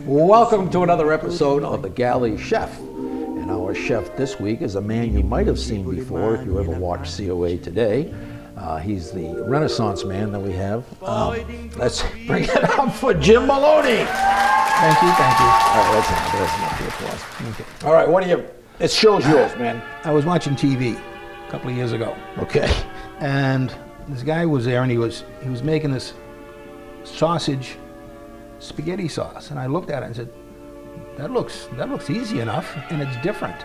Welcome to another episode of the Galley Chef. And our chef this week is a man you might have seen before if you ever watched COA Today. He's the Renaissance man that we have. Let's bring it up for Jim Maloney. Thank you. All right, that's enough the applause. Okay. All right, what do you? It show's yours, man. I was watching TV a couple of years ago, Okay. and this guy was there, and he was making this sausage spaghetti sauce, and I looked at it and said, that looks easy enough, and it's different.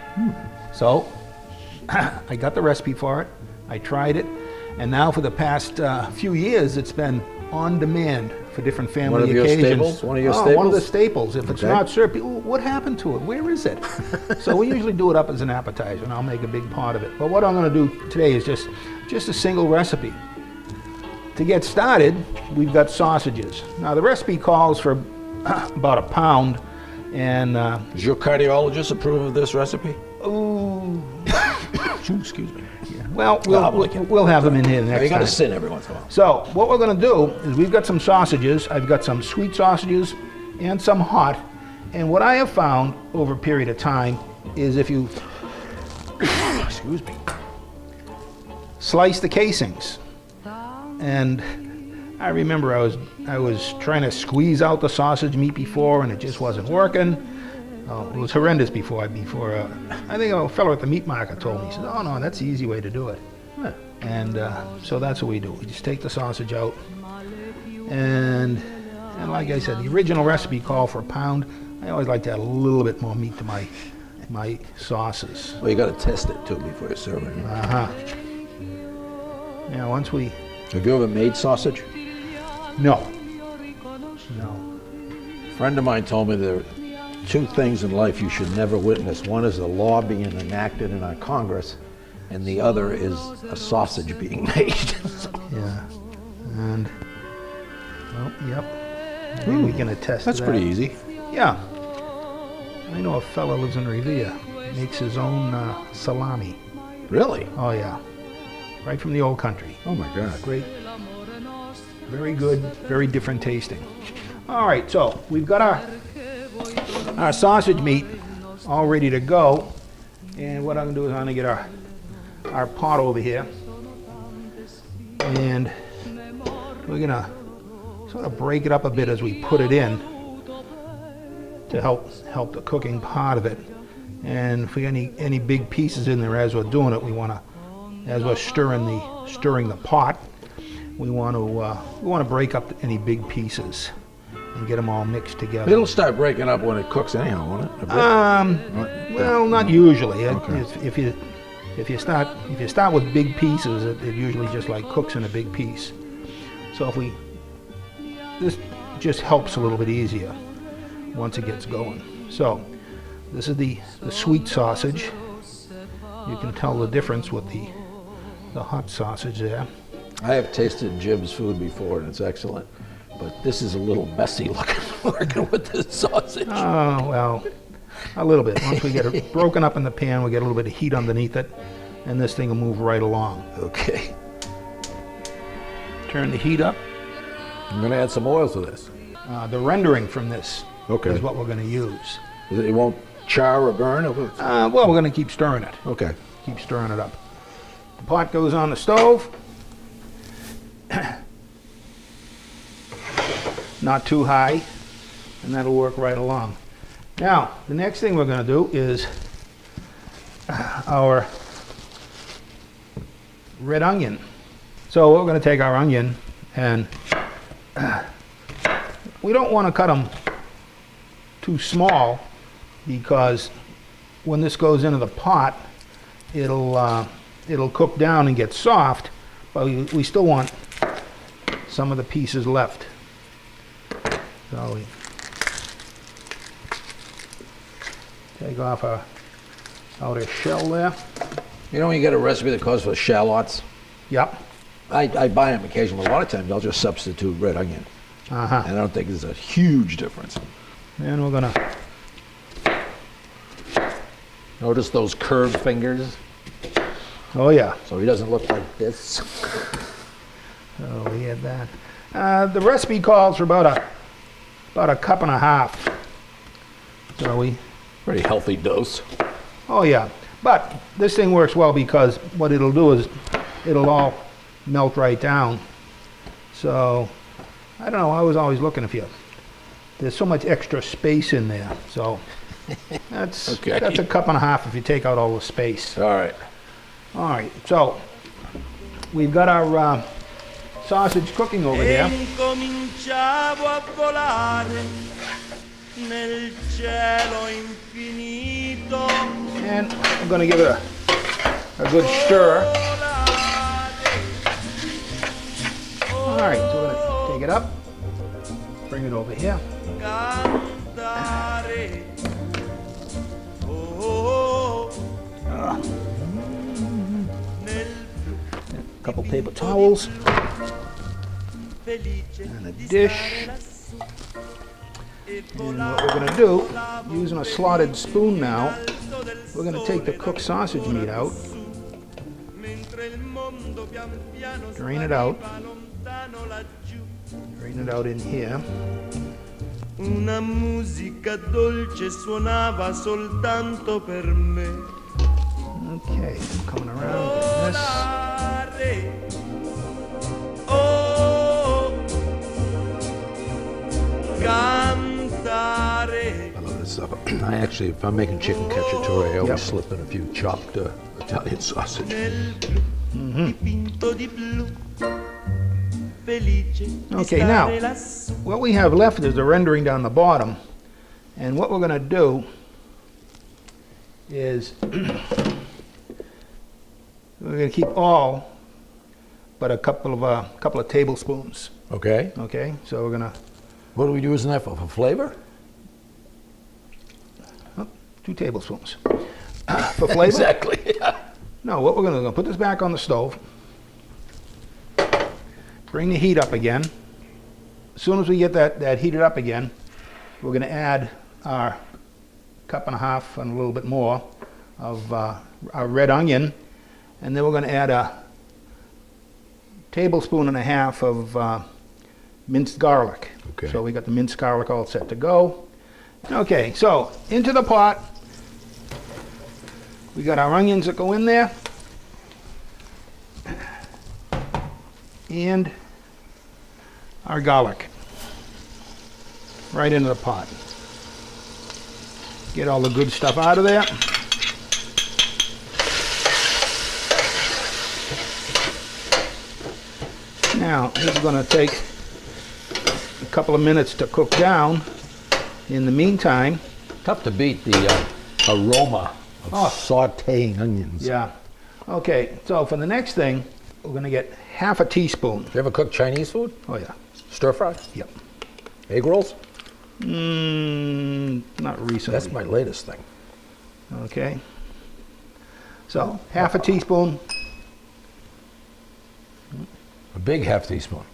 So I got the recipe for it. I tried it, and now for the past few years, it's been on demand for different family occasions. One of your staples? One of the staples. If it's Okay. not served, people, what happened to it? Where is it? So we usually do it up as an appetizer, and I'll make a big part of it. But what I'm going to do today is just a single recipe. To get started, we've got sausages. Now the recipe calls for about a pound, and Does your cardiologist approve of this recipe? ooh, Excuse me. well, we'll have them in here next You got to time. sin every once in a while. So what we're going to do is we've got some sausages. I've got some sweet sausages and some hot. And what I have found over a period of time is if you excuse me, slice the casings. And I remember I was trying to squeeze out the sausage meat before, and it just wasn't working. It was horrendous before. I think a fellow at the meat market told me. He said, "Oh no, that's the easy way to do it." And so that's what we do. We just take the sausage out, and like I said, the original recipe called for a pound. I always like to add a little bit more meat to my sauces. Well, you got to test it too before you serve it. Now once we Have you ever made sausage? no. A friend of mine told me there are two things in life you should never witness. One is a law being enacted in our Congress, and the other is a sausage being made. Yeah, and yep. Maybe we can attest That's to that. pretty easy. Yeah. I know a fellow lives in Revere. Makes his own salami. Really? Oh yeah, right from the old country. Oh my God. Great. Very good. Very different tasting. All right, so we've got our sausage meat all ready to go, and what I'm gonna do is I'm gonna get our pot over here, and we're gonna sort of break it up a bit as we put it in to help the cooking part of it. And if we got any big pieces in there as we're doing it, we want to, as we're stirring the pot, we want to break up any big pieces and get them all mixed together. It'll start breaking up when it cooks anyhow, won't it? A bit? Well, not usually. Okay. If you start with big pieces, it usually just like cooks in a big piece. So this just helps a little bit easier once it gets going. So this is the sweet sausage. You can tell the difference with the hot sausage there. I have tasted Jim's food before, and it's excellent. But this is a little messy looking working with this sausage. Oh, well, a little bit. Once we get it broken up in the pan, we get a little bit of heat underneath it, and this thing will move right along. Okay. Turn the heat up. I'm going to add some oil to this. The rendering from this Okay. is what we're going to use. It won't char or burn? Well, we're going to keep stirring it. Okay. Keep stirring it up. The pot goes on the stove. Not too high, and that'll work right along. Now, the next thing we're going to do is our red onion. So we're going to take our onion, and we don't want to cut them too small, because when this goes into the pot, it'll cook down and get soft, but we still want some of the pieces left. So we take off our outer shell there. You know when you get a recipe that calls for shallots? Yep. I buy them occasionally. A lot of times I'll just substitute red onion. And I don't think there's a huge difference. And we're gonna Notice those curved fingers? Oh yeah. So he doesn't look like this. So we had that. The recipe calls for about a cup and a half So we, Pretty healthy dose. oh yeah. But this thing works well because what it'll do is it'll all melt right down. So, I don't know, I was always looking if you, there's so much extra space in there. So, that's Okay. that's a cup and a half if you take out all the space. All right. All right, so we've got our sausage cooking over here. Incominciavo a volare nel cielo infinito. And I'm going to give it a good stir. All right, so we're going to take it up, bring it over here. Cantare. Oh, nel A couple paper towels felice and a di dish. stare lassù e And what we're going to do, using a slotted spoon now, we're going to take the cooked sausage meat out, mentre il mondo pian piano drain it out, spariva lontano laggiù. drain it out in here. Una musica dolce suonava soltanto per me. Okay, coming around with this. Volare. Oh, cantare. I love this stuff. I actually, if I'm making chicken cacciatore, I always Yep. slip in a few chopped Italian sausage. Nel blu dipinto di blu. Felice di Okay, now, stare lassù. what we have left is the rendering down the bottom. And what we're going to do is we're going to keep all but a couple of tablespoons. Okay. Okay, so we're going to, What do we do using that for flavor? 2 tablespoons. For flavor? Exactly. No, what we're going to do, put this back on the stove. Bring the heat up again. As soon as we get that heated up again, we're going to add our cup and a half and a little bit more of our red onion, and then we're going to add a tablespoon and a half of minced garlic. Okay. So we got the minced garlic all set to go. Okay, so into the pot. We got our onions that go in there. And our garlic right into the pot. Get all the good stuff out of there. Now, this is going to take a couple of minutes to cook down. In the meantime, Tough to beat the aroma of Oh. sauteing onions. yeah. Okay, so for the next thing, we're going to get half a teaspoon. You ever cook Chinese food? Oh, yeah. Stir fry? Yep. Egg rolls? Not recently. That's my latest thing. Okay. So, half a teaspoon. A big half teaspoon.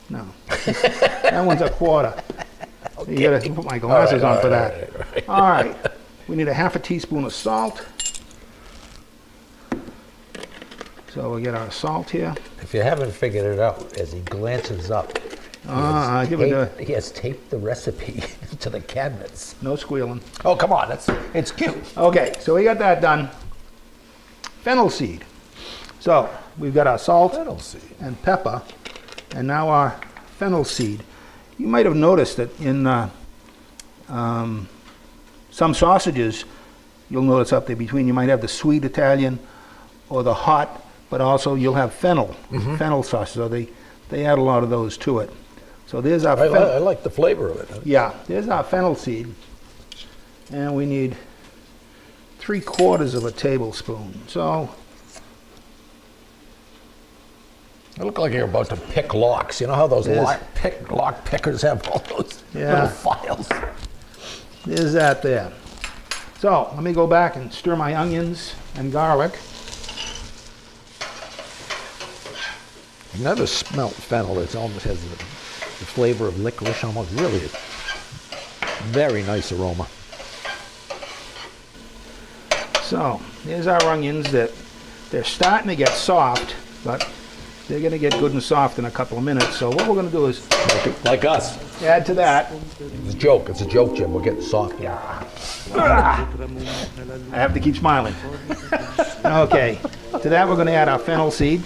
No. That one's a quarter. You gotta put my glasses on for that. All right. We need a half a teaspoon of salt. So we'll get our salt here. If you haven't figured it out, as he glances up, Give it a, he has taped the recipe to the cabinets. no squealing. Oh, come on. It's cute. Okay, so we got that done. Fennel seed. So we've got our salt Fennel seed. and pepper, and now our fennel seed. You might have noticed that in some sausages, you'll notice up there between, you might have the sweet Italian or the hot, but also you'll have fennel, fennel sauces. So they add a lot of those to it. So there's our I like the flavor of it. yeah, there's our fennel seed. And we need 3/4 of a tablespoon. So, It looked like you're about to pick locks. You know how those It is. lock pickers have all those Yeah. little files? there's that there. So, let me go back and stir my onions and garlic. I've never smelt fennel. It almost has the flavor of licorice, almost really very nice aroma. So, there's our onions that they're starting to get soft, but they're going to get good and soft in a couple of minutes. So what we're going to do is Like us. add to that. It's a joke. It's a joke, Jim. We're getting soft. I have to keep smiling. Okay, to that we're going to add our fennel seed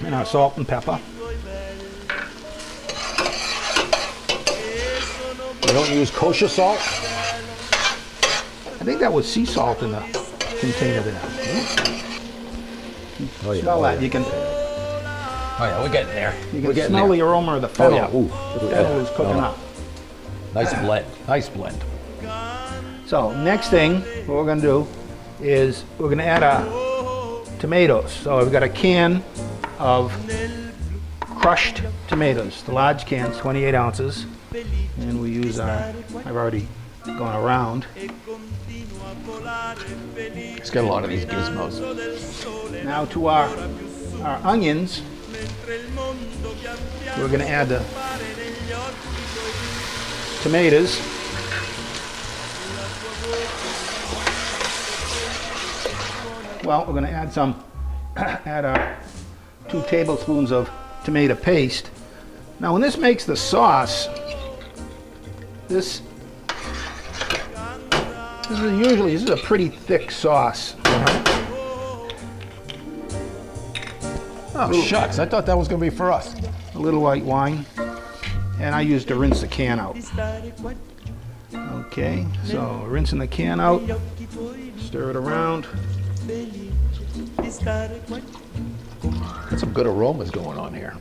and our salt and pepper. You don't use kosher salt? I think that was sea salt in the container there. Oh, yeah. Smell that. You can Oh, yeah, we're getting there. you We're can getting smell there. the aroma of the Oh, fennel. yeah. Ooh. The fennel is cooking up. Nice blend. Nice blend. So next thing, what we're going to do is we're going to add our tomatoes. So I've got a can of crushed tomatoes. The large can's 28 ounces. And we use our, I've already gone around. It's got a lot of these gizmos. Now to our onions, we're going to add the tomatoes. Well, we're going to add add our 2 tablespoons of tomato paste. Now when this makes the sauce, this is a pretty thick sauce. Oh, shucks. I thought that was going to be for us. A little white wine, and I used to rinse the can out. Okay, so rinsing the can out, stir it around. Got some good aromas going on here.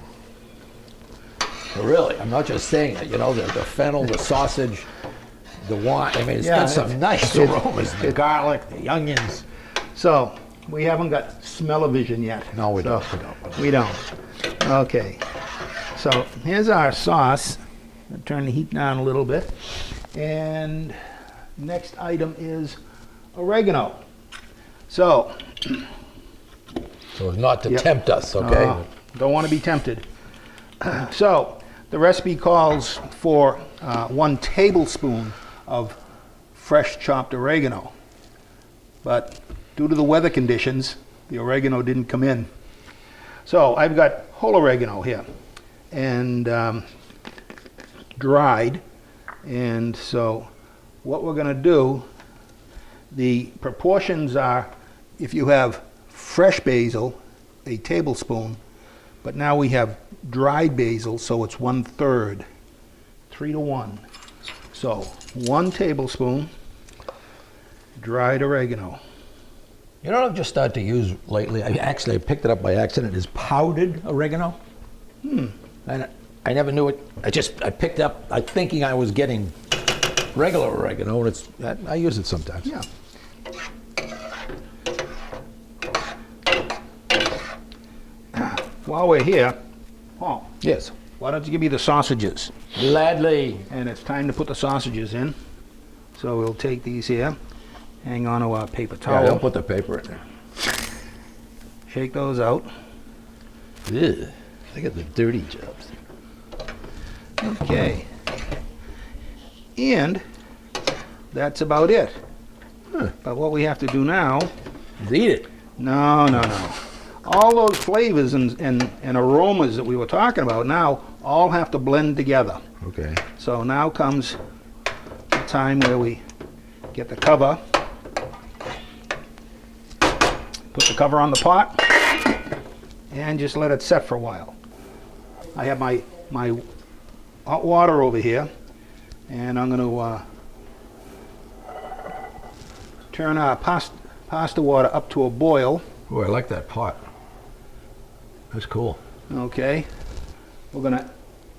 Really, I'm not just saying it. You know, the fennel, the sausage, the wine. I mean, it's got some nice aromas. The garlic, the onions. So we haven't got smell-o-vision yet. No, we don't. We don't. Okay, so here's our sauce. I'll turn the heat down a little bit. And next item is oregano. So as not to tempt us, okay? Don't want to be tempted. So the recipe calls for 1 tablespoon of fresh chopped oregano. But due to the weather conditions, the oregano didn't come in. So I've got whole oregano here and dried. And so what we're going to do, the proportions are, if you have fresh basil, a tablespoon, but now we have dried basil, so it's 1/3, 3 to 1. So 1 tablespoon dried oregano. You know what I've just started to use lately? I picked it up by accident. Is powdered oregano. And I never knew it. I picked it up thinking I was getting regular oregano, and I use it sometimes. Yeah. While we're here, Paul, Yes. why don't you give me the sausages? Gladly. And it's time to put the sausages in. So we'll take these here, hang on to our paper Yeah, towel, don't put the paper in there. shake those out. Ugh. Look at the dirty jobs. Okay. And that's about it. But what we have to do now, Eat it. no. All those flavors and aromas that we were talking about now all have to blend together. Okay. So now comes the time where we get the cover, put the cover on the pot, and just let it set for a while. I have my hot water over here, and I'm going to turn our pasta water up to a boil. Oh, I like that pot. That's cool. Okay, we're going to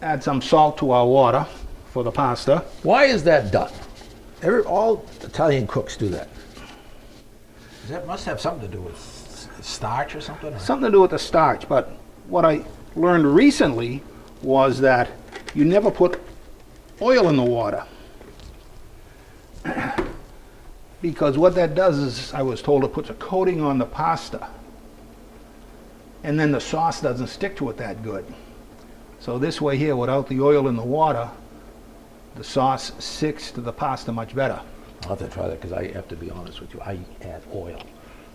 add some salt to our water for the pasta. Why is that done? All Italian cooks do that. That must have something to do with starch or something? Something to do with the starch, but what I learned recently was that you never put oil in the water. Because what that does is, I was told, it puts a coating on the pasta. And then the sauce doesn't stick to it that good. So this way here, without the oil in the water, the sauce sticks to the pasta much better. I'll have to try that because I have to be honest with you. I add oil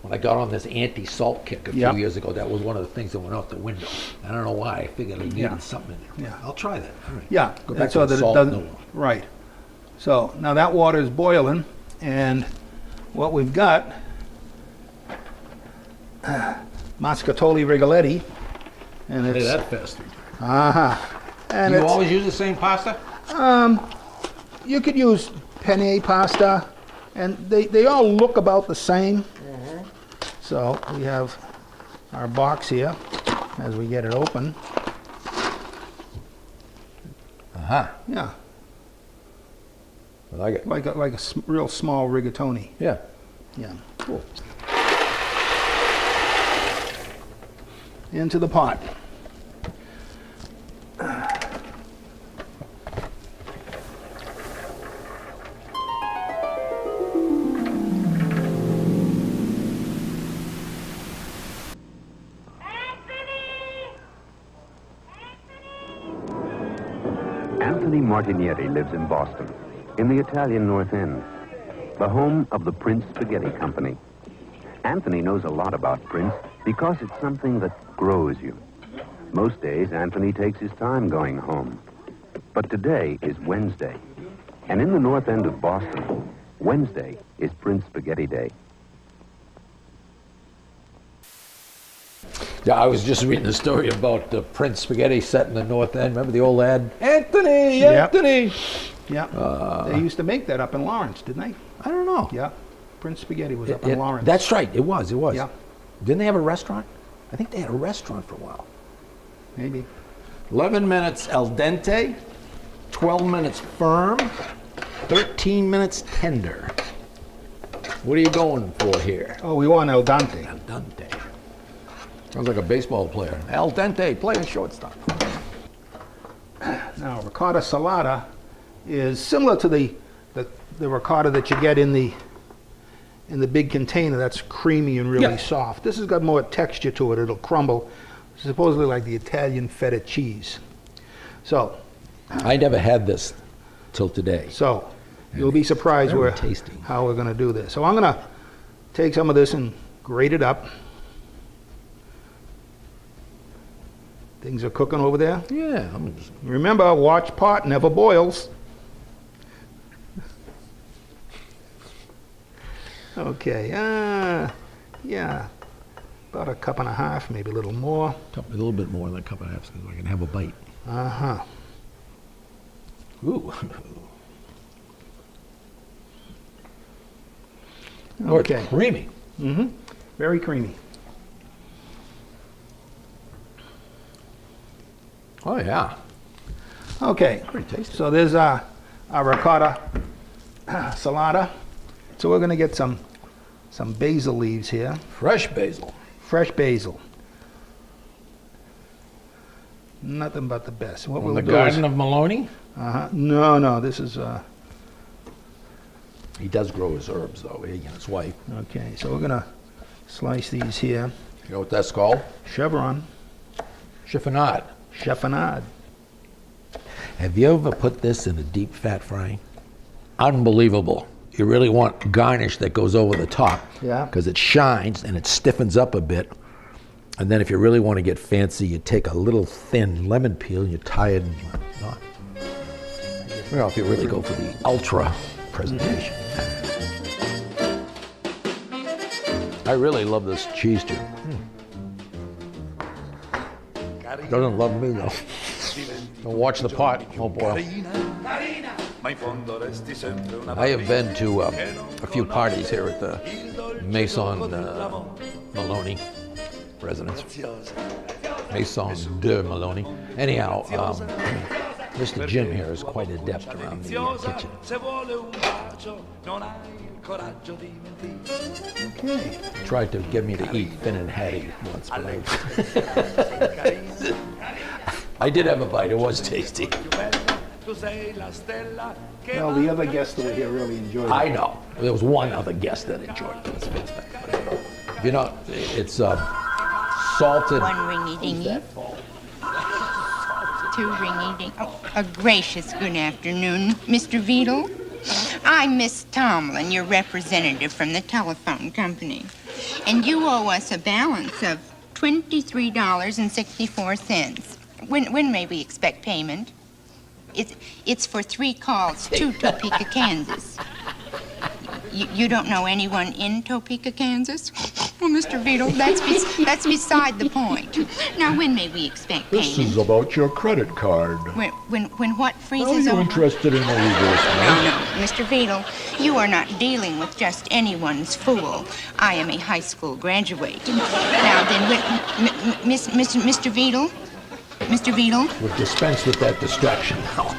when I got on this anti-salt kick a few Yeah. years ago, that was one of the things that went out the window. I don't know why. I figured I needed Yeah. something in there. Yeah. I'll try that. All right. Yeah, Go and back so to the that it salt. doesn't, No. right. So now that water is boiling, and what we've got, mostaccioli rigoletti, and Hey, it's, that fast. and You it's, always use the same pasta? you could use penne pasta, and they all look about the same. So we have our box here, as we get it open. Uh-huh. Yeah, I like it. like a real small rigatoni. Yeah. Yeah. Cool. Into the pot. Anthony Martinieri lives in Boston, in the Italian North End, the home of the Prince Spaghetti Company. Anthony knows a lot about Prince because it's something that grows you. Most days, Anthony takes his time going home. But today is Wednesday, and in the North End of Boston, Wednesday is Prince Spaghetti Day. Yeah, I was just reading the story about the Prince Spaghetti set in the North End. Remember the old ad? Anthony, Yep. Anthony. Yeah. They used to make that up in Lawrence, didn't they? I don't know. Yeah. Prince Spaghetti was up in Lawrence. That's right. It was. Yeah. Didn't they have a restaurant? I think they had a restaurant for a while. Maybe. 11 minutes al dente, 12 minutes firm, 13 minutes tender. What are you going for here? Oh, we want al dente. Al dente. Sounds like a baseball player. Al dente, playing shortstop. Now, ricotta salata is similar to the ricotta that you get in the big container. That's creamy and really Yeah. soft. This has got more texture to it. It'll crumble, supposedly like the Italian feta cheese. So, I never had this till today. you'll be surprised very tasty. how we're going to do this. So I'm going to take some of this and grate it up. Things are cooking over there. Yeah, I'm just, Remember, watch pot, never boils. Okay, yeah, about a cup and a half, maybe a little more. a little bit more than a cup and a half because I can have a bite. Uh-huh. Ooh. Okay. Creamy. Mm-hmm. Very creamy. Oh, yeah. Okay. Pretty tasty. So there's our ricotta salata. So we're going to get some basil leaves here. Fresh basil. Fresh basil. Nothing but the best. What From we'll the do garden is, of Maloney. no, this is He does grow his herbs, though, he and his wife. okay. So we're gonna slice these here. You know what that's called? Chevron, Chiffonade. chiffonade. Have you ever put this in a deep fat frying? Unbelievable. You really want garnish that goes over the top. Yeah. Because it shines and it stiffens up a bit. And then if you really want to get fancy, you take a little thin lemon peel and you tie it in a knot. You know, if you really go for the ultra presentation. I really love this cheese too. Doesn't love me though. Don't watch the pot. Oh boy. I have been to a few parties here at the Maison Maloney residence. Maison de Maloney. Anyhow, Mr. Jim here is quite adept around the kitchen. Okay. Tried to get me to eat Finn and Hattie once, but I did have a bite. It was tasty. Well, the other guests that were here really enjoyed it. I know. There was one other guest that enjoyed it. Let's face it. You know, it's salted. One ringy dingy. Two ringy ding. Oh, a gracious good afternoon, Mr. Vedel. I'm Miss Tomlin, your representative from the telephone company. And you owe us a balance of $23.64. When may we expect payment? It's for 3 calls to Topeka, Kansas. You don't know anyone in Topeka, Kansas? Well, Mr. Beadle, that's beside the point. Now, when may we expect payment? This is about your credit card. When what Are freezes you over? interested in a reverse? No, Mr. Beadle, you are not dealing with just anyone's fool. I am a high school graduate. Now then, Mr. Beadle? Mr. Beadle? We'll dispense with that distraction now.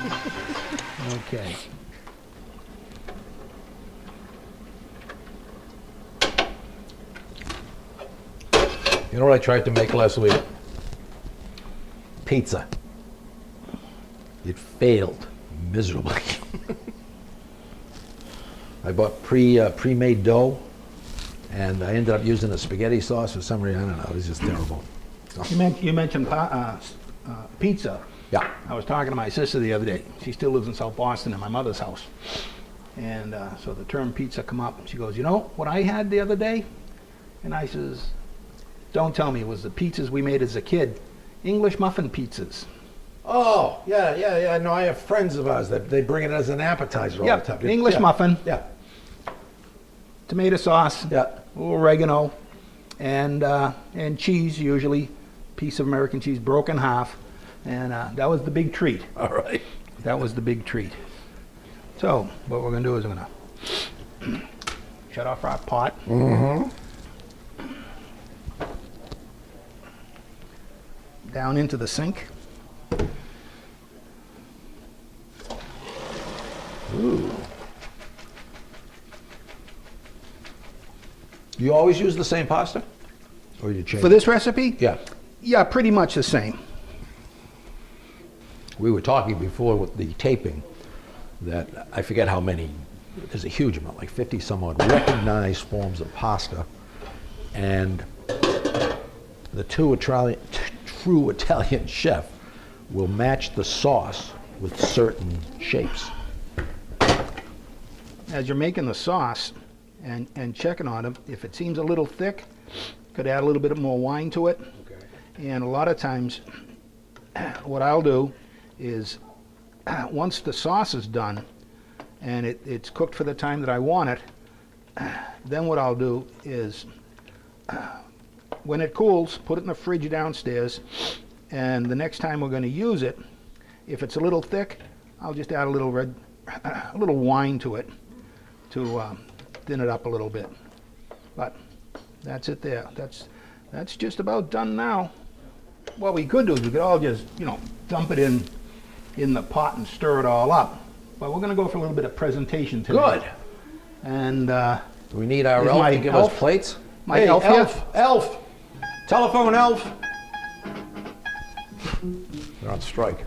Okay. You know what I tried to make last week? Pizza. It failed miserably. I bought pre-made dough, and I ended up using a spaghetti sauce for some reason. I don't know. It was just terrible. So, You mentioned pizza. yeah. I was talking to my sister the other day. She still lives in South Boston at my mother's house. And so the term pizza come up. She goes, you know what I had the other day? And I says, don't tell me, it was the pizzas we made as a kid. English muffin pizzas. Oh, yeah. No, I have friends of ours that they bring it as an appetizer all Yeah, the time. English Yeah. muffin, Yeah. tomato sauce, Yeah. a little oregano, and cheese, usually piece of American cheese broken in half. And that was the big treat. All right. That was the big treat. So what we're going to do is we're going to shut off our pot. Mm-hmm. Down into the sink. Ooh. You always use the same pasta? Or you change For this recipe? Yeah. Yeah, pretty much the same. We were talking before with the taping that I forget how many, there's a huge amount, like 50 some odd recognized forms of pasta. And the true Italian chef will match the sauce with certain shapes. As you're making the sauce and checking on them, if it seems a little thick, could add a little bit more wine to it. Okay. And a lot of times, what I'll do is, once the sauce is done and it's cooked for the time that I want it, then what I'll do is, when it cools, put it in the fridge downstairs, and the next time we're going to use it, if it's a little thick, I'll just add a little wine to it to thin it up a little bit. But that's it there. That's just about done now. What we could do is we could all just, dump it in the pot and stir it all up. But we're going to go for a little bit of presentation today. Good. And Do we need our Is elf my to give elf- us plates? my Hey, elf here? elf! Telephone elf! They're on strike.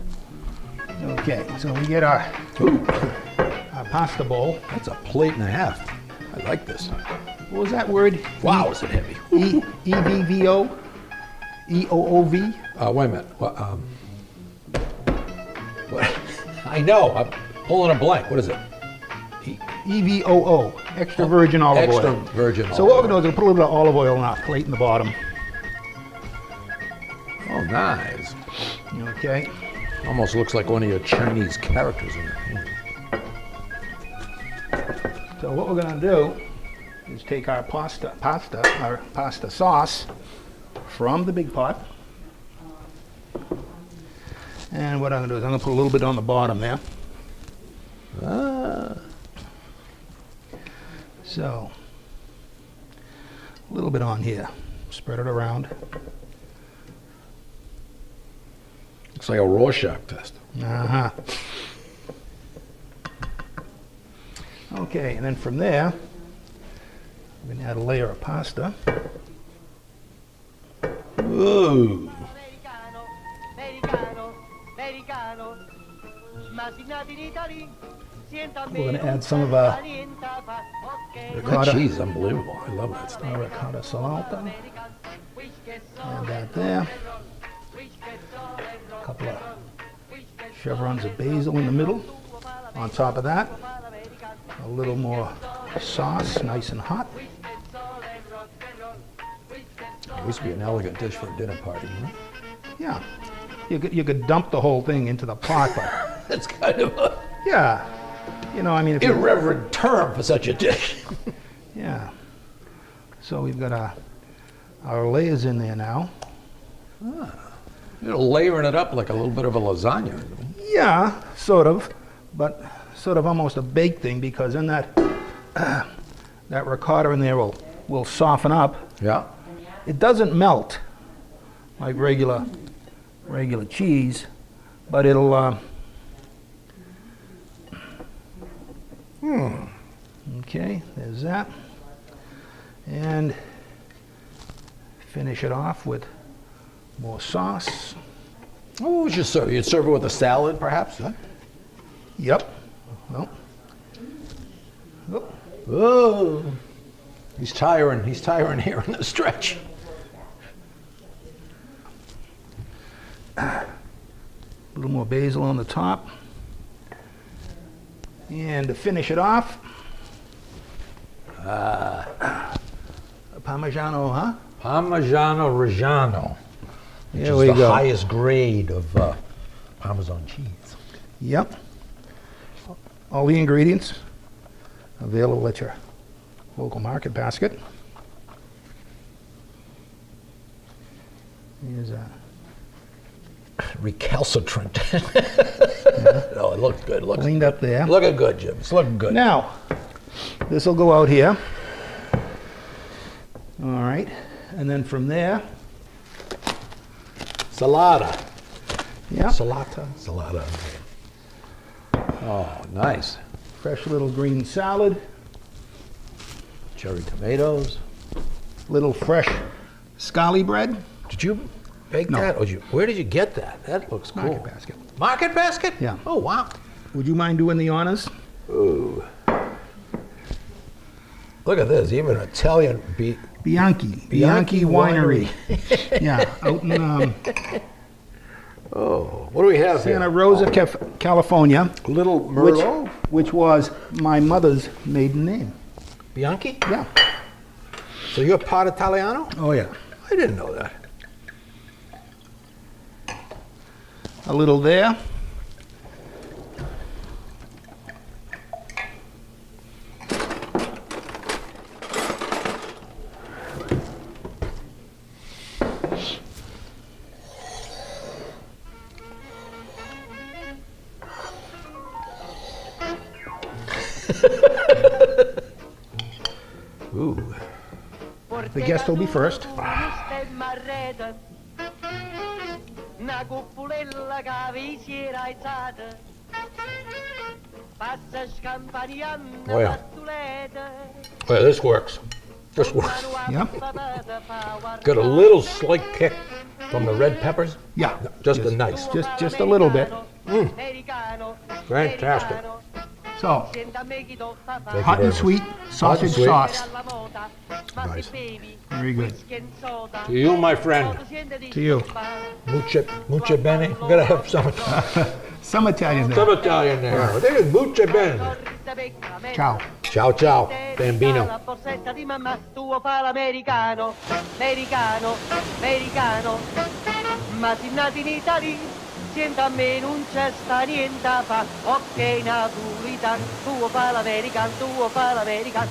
okay, so we get our pasta bowl. That's a plate and a half. I like this. What was that word? Wow, is it heavy? E-V-V-O? E-O-O-V? Wait a minute. What? I know. I'm pulling a blank. What is it? E-V-O-O. Extra virgin olive oil. Extra virgin So what we're going to do is put a little bit of olive oil on our plate in the bottom. Oh, nice. Okay. Almost looks like one of your Chinese characters in it. So what we're going to do is take our pasta sauce from the big pot. And what I'm going to do is I'm going to put a little bit on the bottom there. So, a little bit on here. Spread it around. Looks like a Rorschach test. Uh-huh. Okay, and then from there, we're going to add a layer of pasta. Ooh. We're going to add some of our That ricotta, cheese is unbelievable. I love that stuff. ricotta salata. Add that there. A couple of chevrons of basil in the middle. On top of that, a little more sauce, nice and hot. This would be an elegant dish for a dinner party, huh? Yeah. You could dump the whole thing into the pot, but That's kind of a yeah. You know, I mean, if you, irreverent term for such a dish. yeah. So we've got our layers in there now. You're layering it up like a little bit of a lasagna. Yeah, sort of, but sort of almost a baked thing because then that that ricotta in there will soften up. Yeah. It doesn't melt like regular cheese, but it'll. Okay, there's that, and finish it off with more sauce. What would you serve? You'd serve it with a salad, perhaps, huh? Yep. Well. Oh. Oh, he's tiring here in the stretch. A little more basil on the top. And to finish it off, Parmigiano, huh? Parmigiano Reggiano, which There is we the go. highest grade of Parmesan cheese. Yep. All the ingredients available at your local market basket. Here's a Recalcitrant. No, it looks good. It looks cleaned up there. looking good, Jim. It's looking good. Now, this will go out here. All right. And then from there, Salata. yeah, Salata. Salata. Oh, nice. fresh little green salad, Cherry tomatoes. little fresh scalli bread, Did you bake No. that? Or where did you get that? That looks cool. market basket. Market basket? Yeah. Oh, wow. Would you mind doing the honors? Ooh. Look at this. Even Italian Bianchi Winery. Yeah, out in Oh, what do we have Santa here? Rosa, California, Little Merlot? which was my mother's maiden name. Bianchi? Yeah. So you're part Italiano? Oh yeah. I didn't know that. A little there. Ooh. The guest will be first. Una cuppulella che vi si era alzata, passa scampagnando Oh, yeah. pattuleta, Oh, yeah, this works. This works. Yeah. Got a little slight kick from the red peppers. Yeah. Just a nice. Just a little bit. Fantastic. So, Thank you hot very and much. sweet sausage sweet. sauce. Nice. Very good. To you, my friend. To you. Mucha bene. We're gonna have some Some Italian there. Italian there. I think it's mucha bene. Ciao. Ciao, ciao, bambino. La borsetta di mamma tuo fa l'americano, americano, americano. Ma si nati in Italia, senta a me non c'è sta niente a fa. Ok, napolitan, tuo fa l'americano, tuo fa l'americano.